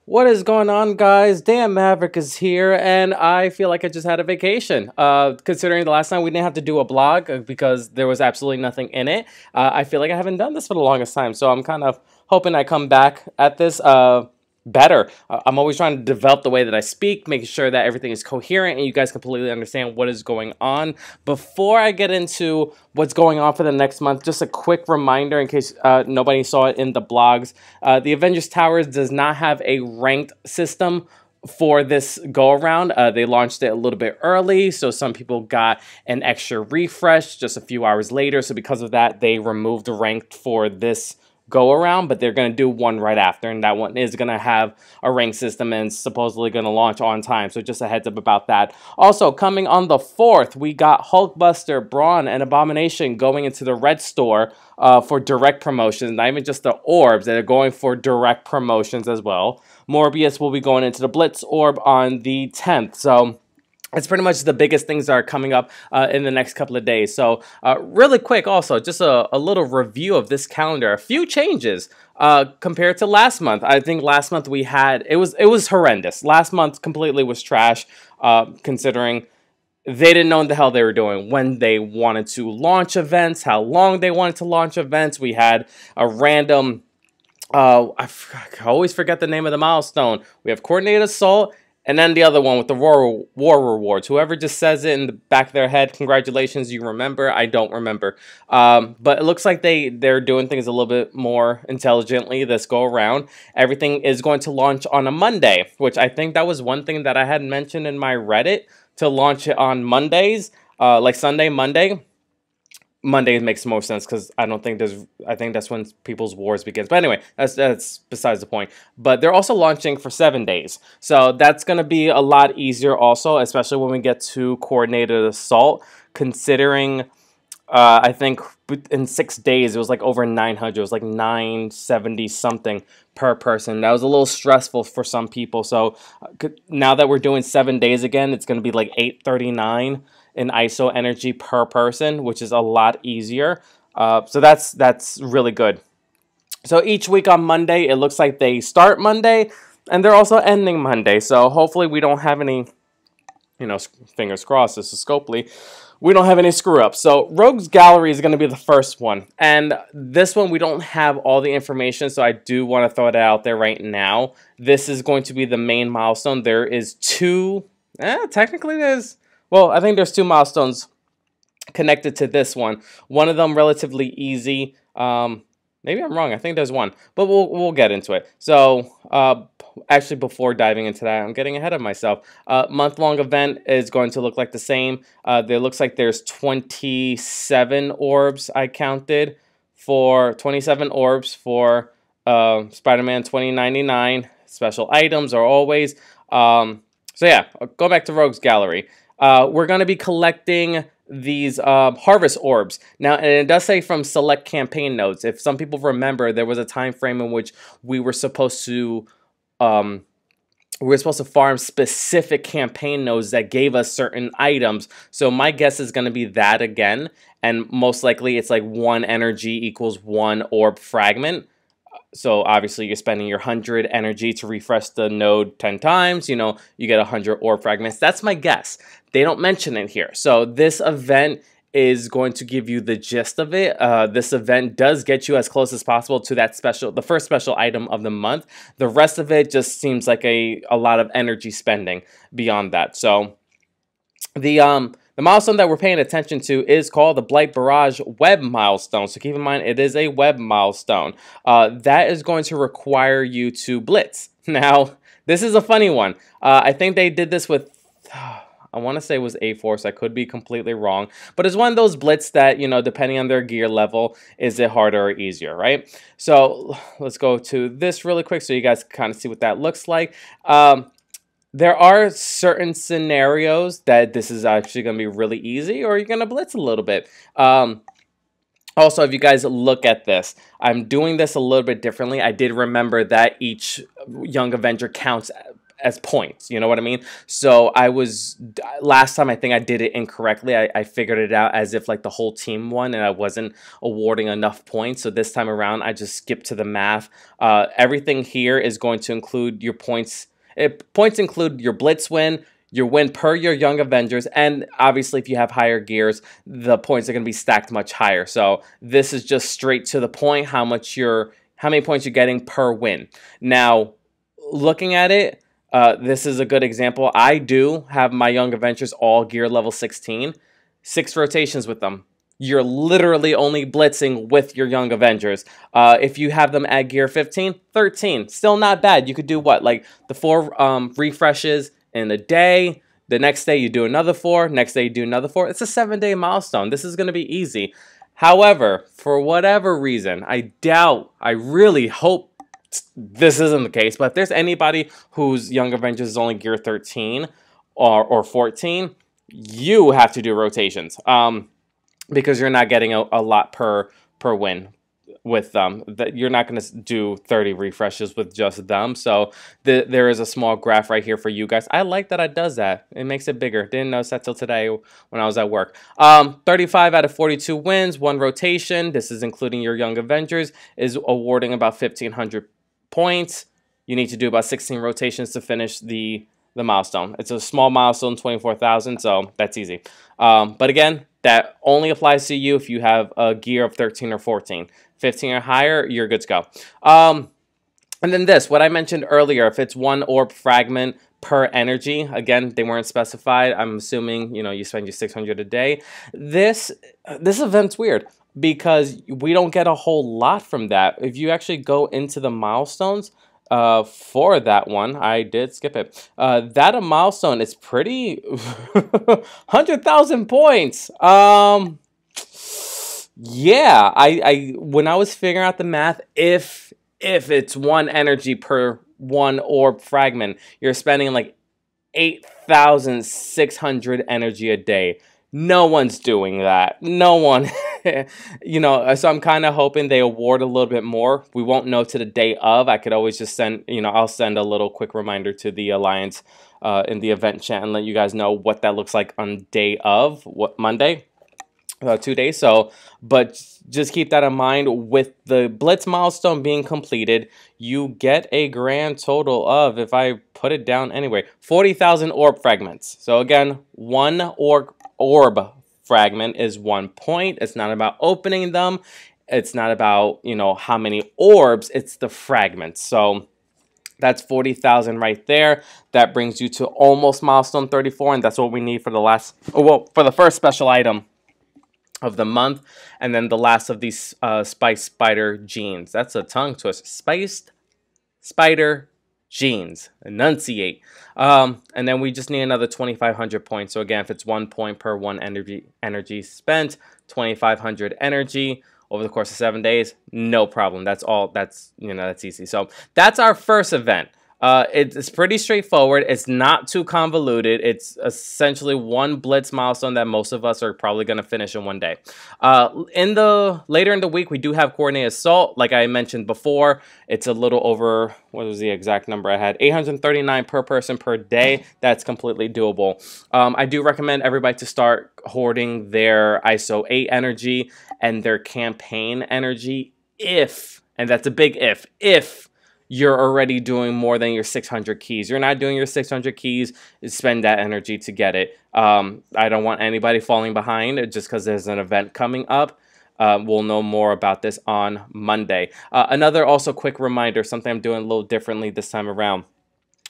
What is going on, guys? Dan Maverick is here, and I feel like I just had a vacation. Considering the last time we didn't have to do a blog because there was absolutely nothing in it, I feel like I haven't done this for the longest time, so I'm kind of hoping I come back at this better. I'm always trying to develop the way that I speak, making sure that everything is coherent and you guys completely understand what is going on. Before I get into what's going on for the next month, just a quick reminder in case nobody saw it in the blogs. The Avengers Towers does not have a ranked system for this go around. They launched it a little bit early, so some people got an extra refresh just a few hours later. So because of that, they removed the ranked for this go around, but they're going to do one right after, and that one is going to have a rank system and supposedly going to launch on time. So just a heads up about that. Also, coming on the 4th, we got Hulkbuster, Brawn, and Abomination going into the Red Store for direct promotions. Not even just the orbs, they're going for direct promotions as well. Morbius will be going into the Blitz orb on the 10th. So it's pretty much the biggest things that are coming up in the next couple of days. So really quick also, just a little review of this calendar. A few changes compared to last month. I think last month we had, it was horrendous. Last month completely was trash considering they didn't know what the hell they were doing when they wanted to launch events, how long they wanted to launch events. We had a random, I always forget the name of the milestone. We have Coordinated Assault, and then the other one with the war rewards. Whoever just says it in the back of their head, congratulations, you remember. I don't remember. But it looks like they're doing things a little bit more intelligently this go around. Everything is going to launch on a Monday, which I think that was one thing that I had mentioned in my Reddit, to launch it on Mondays, like Sunday, Monday. Monday makes more sense because I think that's when people's wars begins. But anyway, that's besides the point. But they're also launching for 7 days. So that's going to be a lot easier also, especially when we get to Coordinated Assault, considering I think in 6 days it was like over 900. It was like 970 something per person. That was a little stressful for some people. So now that we're doing 7 days again, it's going to be like 839 in ISO energy per person, which is a lot easier. So that's really good. So each week on Monday, it looks like they start Monday and they're also ending Monday. So hopefully we don't have any, fingers crossed, this is Scopely, we don't have any screw ups. So Rogue's Gallery is going to be the first one. And this one, we don't have all the information, so I do want to throw it out there right now. This is going to be the main milestone. There is two, technically there's, well, I think there's 2 milestones connected to this one. One of them relatively easy. Maybe I'm wrong. I think there's one, but we'll get into it. So actually, before diving into that, I'm getting ahead of myself. Month-long event is going to look like the same. There looks like there's 27 orbs I counted for 27 orbs for Spider-Man 2099. Special items are always. So yeah, I'll go back to Rogue's Gallery. We're going to be collecting these harvest orbs. Now, and it does say from select campaign nodes. If some people remember, there was a time frame in which we were supposed to farm specific campaign nodes that gave us certain items. So my guess is going to be that again, and most likely it's like 1 energy equals 1 orb fragment. So obviously you're spending your 100 energy to refresh the node 10 times, you get 100 orb fragments. That's my guess. They don't mention it here. So this event is going to give you the gist of it. This event does get you as close as possible to that the first special item of the month. The rest of it just seems like a lot of energy spending beyond that. So the milestone that we're paying attention to is called the Blight Barrage Web Milestone. So keep in mind, it is a web milestone. That is going to require you to blitz. Now, this is a funny one. I think they did this with, I want to say it was A-Force. I could be completely wrong. But it's one of those blitz that, depending on their gear level, is it harder or easier, right? So let's go to this really quick so you guys can kind of see what that looks like. There are certain scenarios that this is actually going to be really easy, or you're going to blitz a little bit. Also, if you guys look at this, I'm doing this a little bit differently. I did remember that each Young Avenger counts as points, you know what I mean? So last time I think I did it incorrectly. I figured it out as if like the whole team won and I wasn't awarding enough points. So this time around, I just skipped to the math. Everything here is going to include your points. Points include your blitz win, your win per your Young Avengers, and obviously if you have higher gears, the points are going to be stacked much higher. So this is just straight to the point, how many points you're getting per win. Now, looking at it, this is a good example. I do have my Young Avengers all gear level 16. 6 rotations with them. You're literally only blitzing with your Young Avengers. If you have them at gear 15, 13. Still not bad. You could do what? Like the 4 refreshes in a day. The next day you do another 4. Next day you do another 4. It's a 7-day milestone. This is going to be easy. However, for whatever reason, I really hope this isn't the case, but if there's anybody whose Young Avengers is only gear 13 or 14, you have to do rotations because you're not getting a lot per win with them. You're not going to do 30 refreshes with just them. So there is a small graph right here for you guys. I like that it does that. It makes it bigger. Didn't notice that till today when I was at work. 35 out of 42 wins, 1 rotation. This is including your Young Avengers, is awarding about 1,500 points. You need to do about 16 rotations to finish the milestone. It's a small milestone, 24,000, so that's easy. But again, that only applies to you if you have a gear of 13 or 14. 15 or higher, you're good to go. And then what I mentioned earlier, if it's 1 orb fragment per energy, again, they weren't specified. I'm assuming, you spend your 600 a day. This event's weird, because we don't get a whole lot from that. If you actually go into the milestones for that one, I did skip it. That a milestone is pretty 100,000 points. Yeah, I when I was figuring out the math, if it's 1 energy per 1 orb fragment, you're spending like 8,600 energy a day. No one's doing that. No one. So I'm kind of hoping they award a little bit more. We won't know to the day of. I could always just send, I'll send a little quick reminder to the Alliance in the event chat and let you guys know what that looks like on day of, Monday. 2 days. But just keep that in mind. With the Blitz milestone being completed, you get a grand total of, if I put it down anyway, 40,000 orb fragments. So again, 1 orb fragment is 1 point. It's not about opening them. It's not about, how many orbs. It's the fragments. So that's 40,000 right there. That brings you to almost milestone 34, and that's what we need for for the first special item of the month, and then the last of these Spiced Spider Jeans. That's a tongue twister. Spiced Spider Jeans. Enunciate. And then we just need another 2,500 points. So again, if it's 1 point per 1 energy spent, 2,500 energy over the course of 7 days, no problem. That's all. That's easy. So that's our first event. It's pretty straightforward. It's not too convoluted. It's essentially 1 blitz milestone that most of us are probably going to finish in 1 day. Later in the week, we do have coordinated assault. Like I mentioned before, it's a little over, what was the exact number I had? 839 per person per day. That's completely doable. I do recommend everybody to start hoarding their ISO 8 energy and their campaign energy and that's a big if you're already doing more than your 600 keys. You're not doing your 600 keys, spend that energy to get it. I don't want anybody falling behind just because there's an event coming up. We'll know more about this on Monday. Another also quick reminder, something I'm doing a little differently this time around.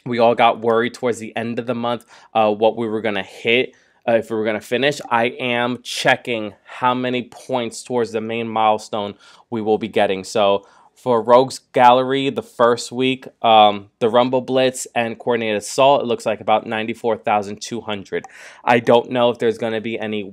We all got worried towards the end of the month what we were going to hit. If we were going to finish, I am checking how many points towards the main milestone we will be getting. So for Rogues Gallery, the first week, the Rumble Blitz and Coordinated Assault, it looks like about 94,200. I don't know if there's going to be any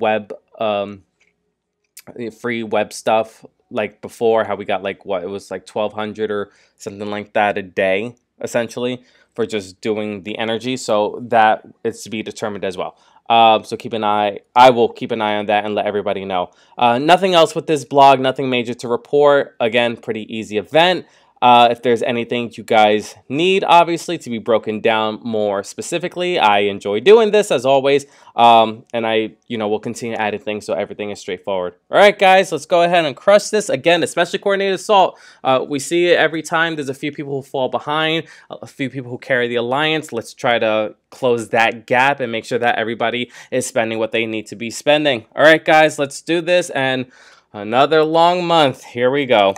free web stuff like before, how we got it was like 1,200 or something like that a day, essentially, for just doing the energy. So that is to be determined as well. So keep an eye. I will keep an eye on that and let everybody know. Nothing else with this blog. Nothing major to report. Again, pretty easy event. If there's anything you guys need, obviously, to be broken down more specifically, I enjoy doing this as always. And I, will continue adding things so everything is straightforward. All right, guys, let's go ahead and crush this. Again, especially coordinated assault. We see it every time. There's a few people who fall behind, a few people who carry the alliance. Let's try to close that gap and make sure that everybody is spending what they need to be spending. All right, guys, let's do this. And another long month. Here we go.